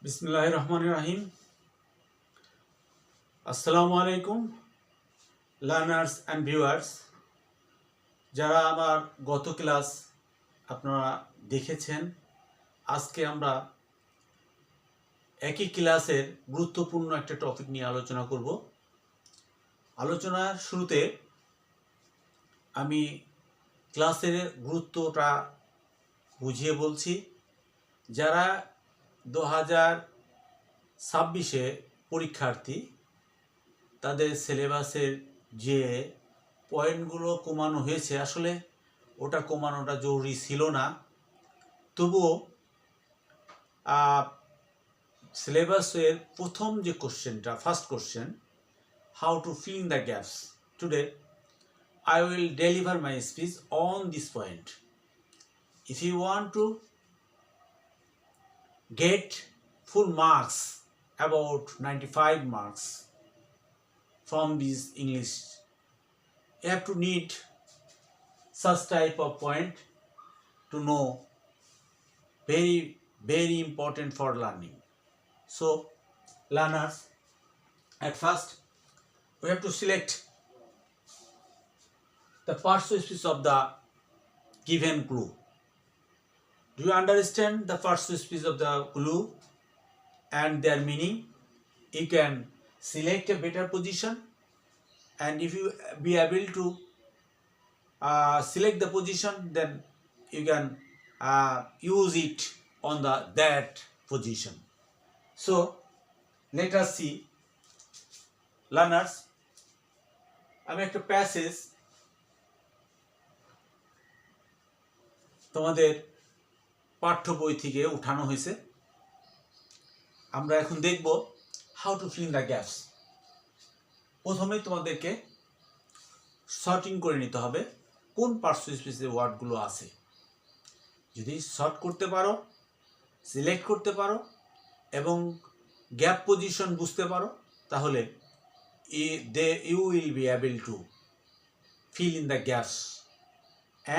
বিসমিল্লাহির রহমানির রহিম। আসসালামু আলাইকুম লার্নার্স অ্যান্ড ভিউয়ার্স। যারা আমার গত ক্লাস আপনারা দেখেছেন, আজকে আমরা একই ক্লাসের গুরুত্বপূর্ণ একটা টপিক নিয়ে আলোচনা করব। আলোচনার শুরুতে আমি ক্লাসের গুরুত্বটা বুঝিয়ে বলছি। যারা 2026-এ পরীক্ষার্থী, তাদের সিলেবাসের যে পয়েন্টগুলো কমানো হয়েছে, আসলে ওটা কমানোটা জরুরি ছিল না। তবুও সিলেবাসের প্রথম যে কোশ্চেনটা, first question, how to fill in the gaps, today I will deliver my speech on this point. If you want to get full marks, about 95 marks from this English, you have to need such type of point to know, very important for learning. So learners, at first we have to select the first species of the given clue. Do you understand the first species of the clue and their meaning? You can select a better position, and if you be able to select the position, then you can use it on that position. So let us see, learners. আমি একটা passage তোমাদের পাঠ্য বই থেকে উঠানো হয়েছে। আমরা এখন দেখব how to fill the gaps. প্রথমেই তোমাদেরকে শর্টিং করে নিতে হবে কোন পার্টস স্পেসের ওয়ার্ডগুলো আছে। যদি শর্ট করতে পারো, সিলেক্ট করতে পারো এবং গ্যাপ পজিশন বুঝতে পারো, তাহলে you will be able to fill in the gaps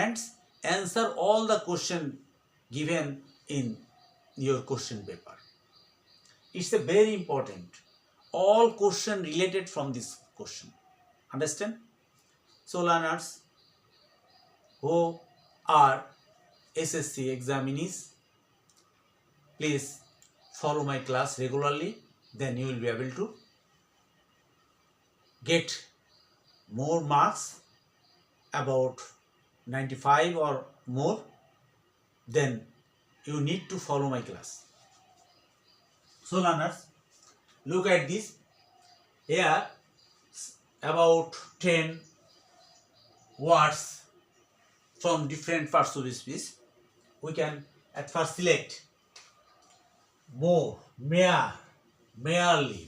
and answer all the question given in your question paper. It's a very important. All question related from this question. Understand? So learners who are SSC examinees, please follow my class regularly. Then you will be able to get more marks, about 95 or more. Then you need to follow my class. So learners, look at this. Here about 10 words from different parts of the speech. We can at first select more, mere, merely.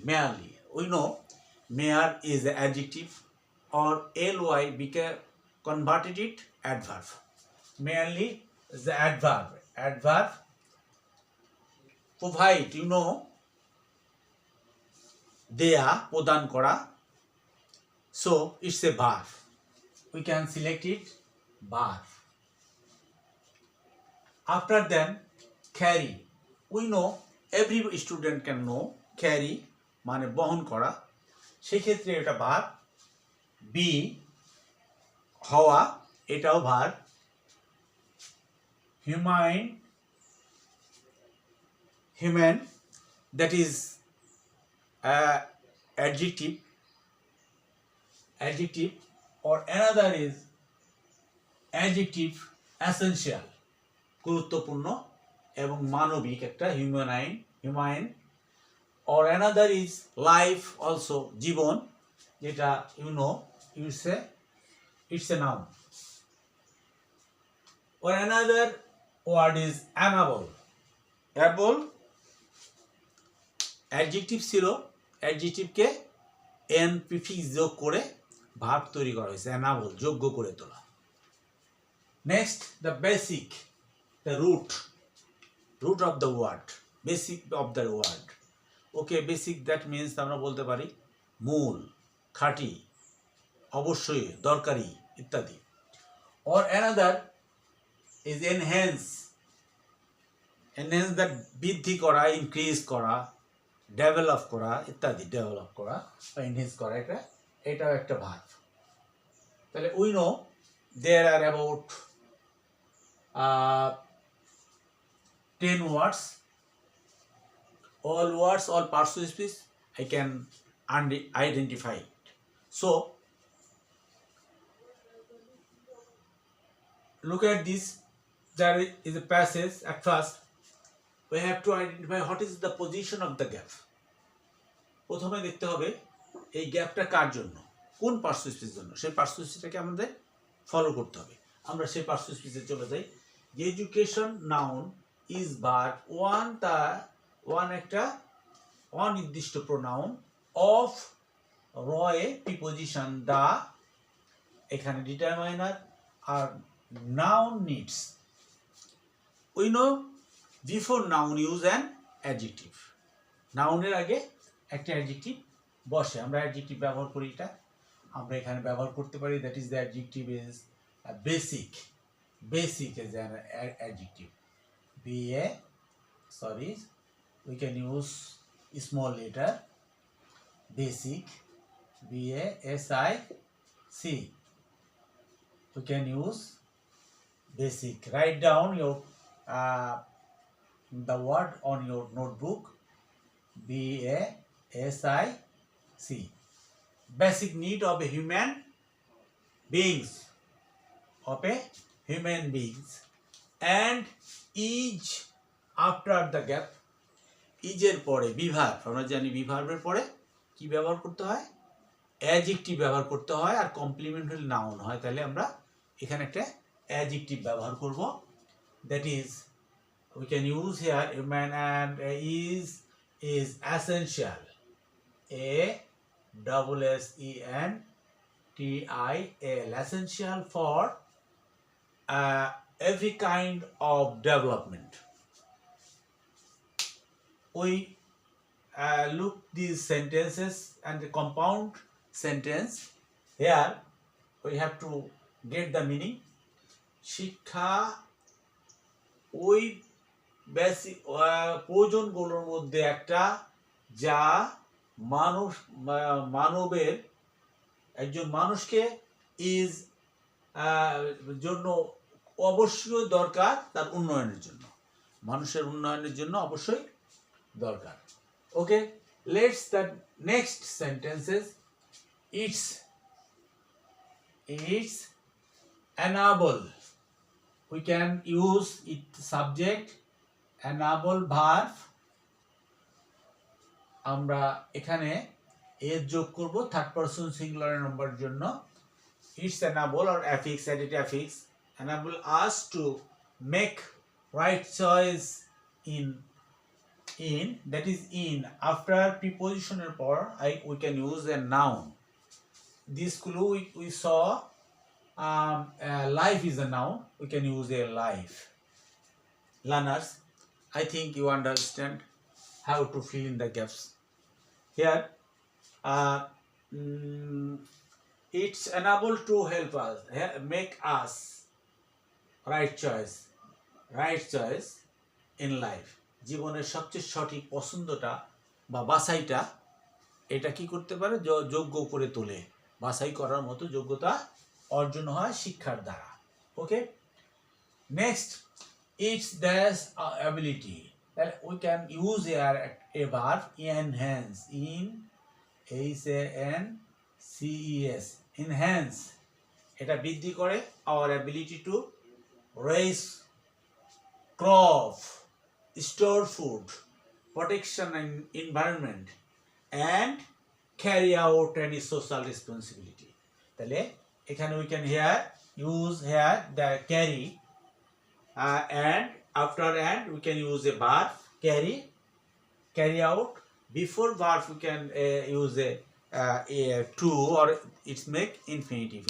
We know mere is the adjective, or ly became converted it adverb. Merely is the adverb. Provide, you know, দেয়া, প্রদান করা. So it's a verb. We can select it verb. After then, carry. We know, every student can know carry মানে বহন করা, সেক্ষেত্রে এটা verb. B, হওয়া, এটাও verb. Human, that is adjective, or another is adjective essential, গুরুত্বপূর্ণ এবং মানবিক, একটা human, or another is life, also জীবন, যেটা it's a noun. Or another word is amiable. Adjective ছিল, অ্যাডজেক্টিভকে এন প্রিফিক্স যোগ করে ভার্ব তৈরি করা হয়েছে, অ্যানাবল, যোগ্য করে তোলা। Next, the basic, the root of the word, basic of the word. Okay, basic, that means আমরা বলতে পারি মূল, খাঁটি, অবশ্যই, দরকারি ইত্যাদি। or another is enhance, enhance that বৃদ্ধি করা, ইনক্রিজ করা, ডেভেলপ করা ইত্যাদি, ডেভেলপ করা বা এনহ্যান্স করা, এটাও একটা ভার্ব। তাহলে we know there are about 10 words. All words, all parts of speech I can identify it. So look at this. There is a passage. At first we have to identify what is the position of the gap. প্রথমে দেখতে হবে এই গ্যাপটা কার জন্য, কোন parts of স্পিচের জন্য, সেই parts of স্পিচটাকে আমাদের ফলো করতে হবে। আমরা সেই পার্টস অফ স্পিচে চলে যাই। Education noun is but one একটা অনির্দিষ্ট প্রোনাউন অফ রয়ে প্রিপোজিশন দা, এখানে ডিটারমাইনার আর noun needs. We know before noun use an adjective. নাউনের আগে একটা অ্যাডজেক্টিভ বসে, আমরা অ্যাডজেক্টিভ ব্যবহার করি, এটা আমরা এখানে ব্যবহার করতে পারি। That is the adjective is basic. Basic is an adjective. we can use small letter basic, BASIC. we can use basic. Write down your the word on your notebook. BASIC. Basic need of a human beings. And is after the gap. ইজের পরে be verb, আমরা জানি বিভার্বের পরে কি ব্যবহার করতে হয়, adjective ব্যবহার করতে হয়, আর কমপ্লিমেন্ট হলে নাউন হয়। তাহলে আমরা এখানে একটা অ্যাডজেক্টিভ ব্যবহার করব। That is we can use here human and is essential. ASSENTIAL. Essential for every kind of development. We look these sentences and the compound sentence. Here we have to get the meaning. শিক্ষা ওই basic প্রয়োজনগুলোর মধ্যে একটা, যা মানবের একজন মানুষকে is জন্য অবশ্যই দরকার, তার উন্নয়নের জন্য, মানুষের উন্নয়নের জন্য অবশ্যই দরকার। Okay, let's the next sentences. It's enable. We can use it subject, enable verb. আমরা এখানে এর যোগ করব থার্ড পারসন সিঙ্গুলার নাম্বারের জন্য। It's enable or affix, adjective affix, enable us to make right choice in that is in after prepositional পর we can use a noun. This clue we saw life is a noun, we can use a life. Learners, I think you understand how to fill in the gaps. Here it's enable to help us, make us right choice in life. জীবনের সবচেয়ে সঠিক পছন্দটা বা বাছাইটা, এটা কি করতে পারে, যোগ্য করে তোলে, বাছাই করার মতো যোগ্যতা অর্জন হয় শিক্ষার দ্বারা। Okay, next, it's that's ability. তাহলে we can use a verb enhance, HANCES, enhance, এটা বৃদ্ধি করে our ability to raise crop, store food, protection and environment, and carry out any social responsibility. তাহলে এখানে we can use here the carry, and after and we can use a verb carry out. Before verb we can use a to, or it's make infinitive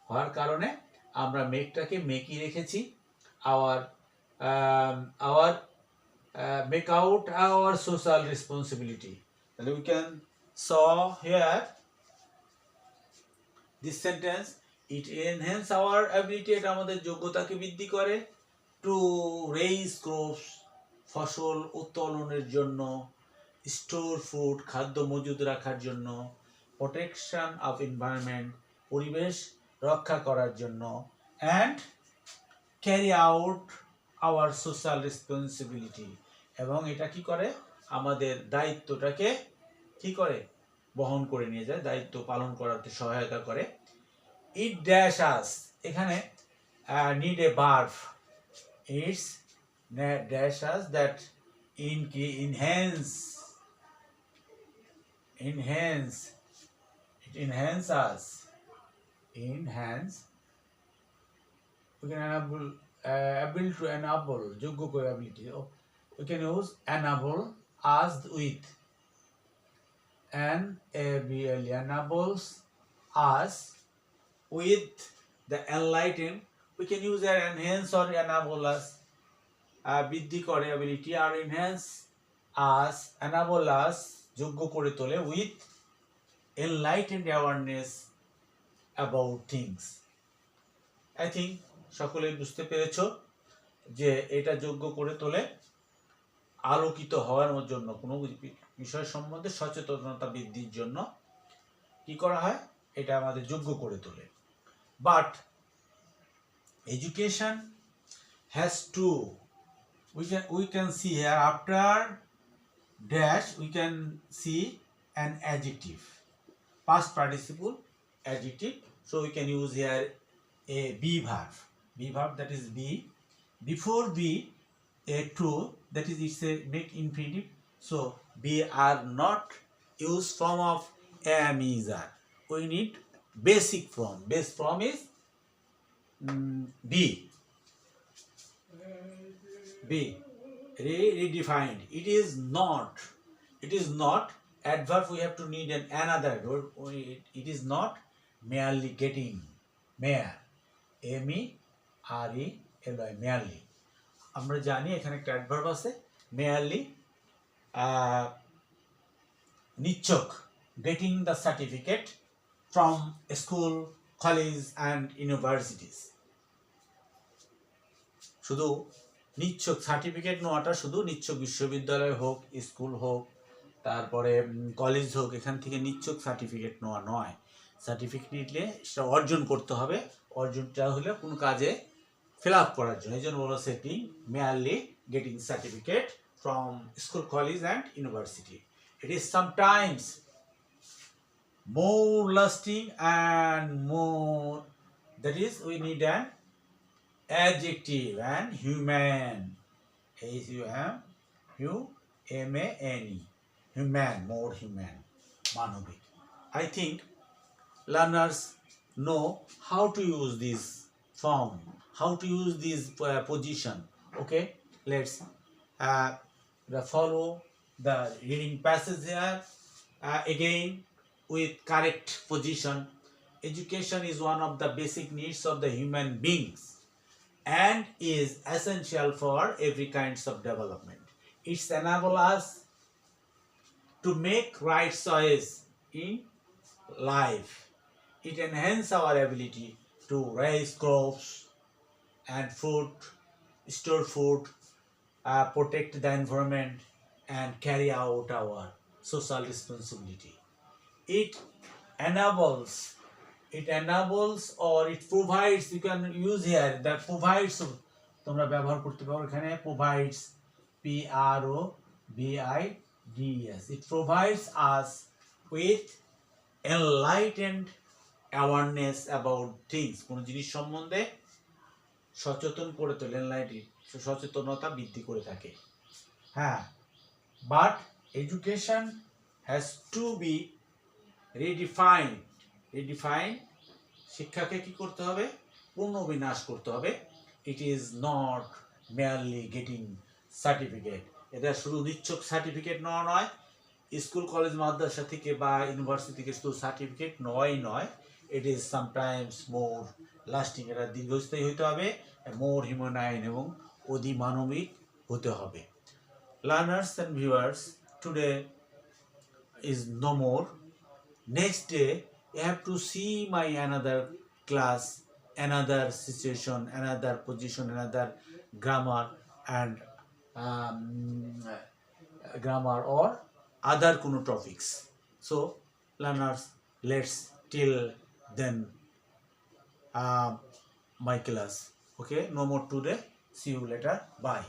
হওয়ার কারণে আমরা মেকটাকে মেকই রেখেছি। our make out our social responsibility. And we can saw here this sentence, it enhance our ability, এটা আমাদের যোগ্যতাকে বৃদ্ধি করে, two raise crops, ফসল উত্তোলনের জন্য, স্টোর ফুড, খাদ্য মজুদ রাখার জন্য, প্রোটেকশন অফ এনভায়রনমেন্ট, পরিবেশ রক্ষা করার জন্য, and carry out hour social responsibility, এবং এটা কি করে, আমাদের দায়িত্বটাকে কি করে, বহন করে নিয়ে যায়, দায়িত্ব পালন করাতে সহায়তা করে। ইট ড্যাশ আস, এখানে need a verb, it's dash us that enhance us, enhance, we can enable, able to enable, যোগ্য করে ability, we can use enable us with, enable, enables us with the enlighten, we can use an enhance or enable us, বৃদ্ধি করে ability, আর enhance us, enable us, যোগ্য করে তোলে, with enlightened awareness about things. I think সকলেই বুঝতে পেরেছো যে এটা যোগ্য করে তোলে আলোকিত হওয়ার জন্য, কোনো বিষয় সম্বন্ধে সচেতনতা বৃদ্ধির জন্য কি করা হয়, এটা আমাদের যোগ্য করে তোলে। But education has to, we can see here after dash we can see an adjective, past participle adjective, so we can use here a be verb, that is be, before be a to, that is it's a make infinitive, so be are not use form of am, is, are, we need basic form, base form is be redefined. It is not adverb, we have to need another word, it is not merely getting, mere, merely, merely, আমরা জানি এখানে একটা adverb আছে merely, নিচ্ছক, getting the certificate from school, college and universities, শুধু নিচ্ছক certificate নেওয়াটা শুধু নিচ্ছক বিশ্ববিদ্যালয় হোক, স্কুল হোক, তারপরে কলেজ হোক, এখান থেকে নিচ্ছক সার্টিফিকেট নেওয়া নয়। সার্টিফিকেট নিলে সেটা অর্জন করতে হবে, অর্জনটা হলে কোনো কাজে ফিল আপ করার জন্য, এই জন্য বলো setting merely getting certificate from school, college and university. It is sometimes more lasting and more, that is we need an adjective, and human, humane, human, more human, manobik. I think learners know how to use this form, how to use this position. Okay, let's follow the reading passage here again with correct position. Education is one of the basic needs of the human beings and is essential for every kinds of development. It enables us to make right choice in life. It enhances our ability to raise crops and food, store food, protect the environment and carry out our social responsibility. It enables or it provides, you can use here that provides, তোমরা ব্যবহার করতে পারো এখানে provides, PROVIDES, it provides us with enlightened awareness about things, কোন জিনিস সম্বন্ধে সচেতন করে তোলে, enlightened, সচেতনতা বৃদ্ধি করে থাকে। হ্যাঁ, but education has to be redefined, শিক্ষাকে কি করতে হবে, পুনর্বিন্যাস করতে হবে। It is not merely getting certificate, এটা শুধু নিচ্ছক সার্টিফিকেট নেওয়া নয়, স্কুল, কলেজ, মাদ্রাসা থেকে বা ইউনিভার্সিটি থেকে শুধু সার্টিফিকেট নয়, it is sometimes more lasting, এটা দীর্ঘস্থায়ী হতে হবে, more humane এবং অধিমানবিক হতে হবে। Learners and viewers, today is no more. Next day you have to see my another class, another situation, another position, another grammar and grammar or other কোনো topics. So learners, let's till then my class. Okay, no more today. See you later. Bye.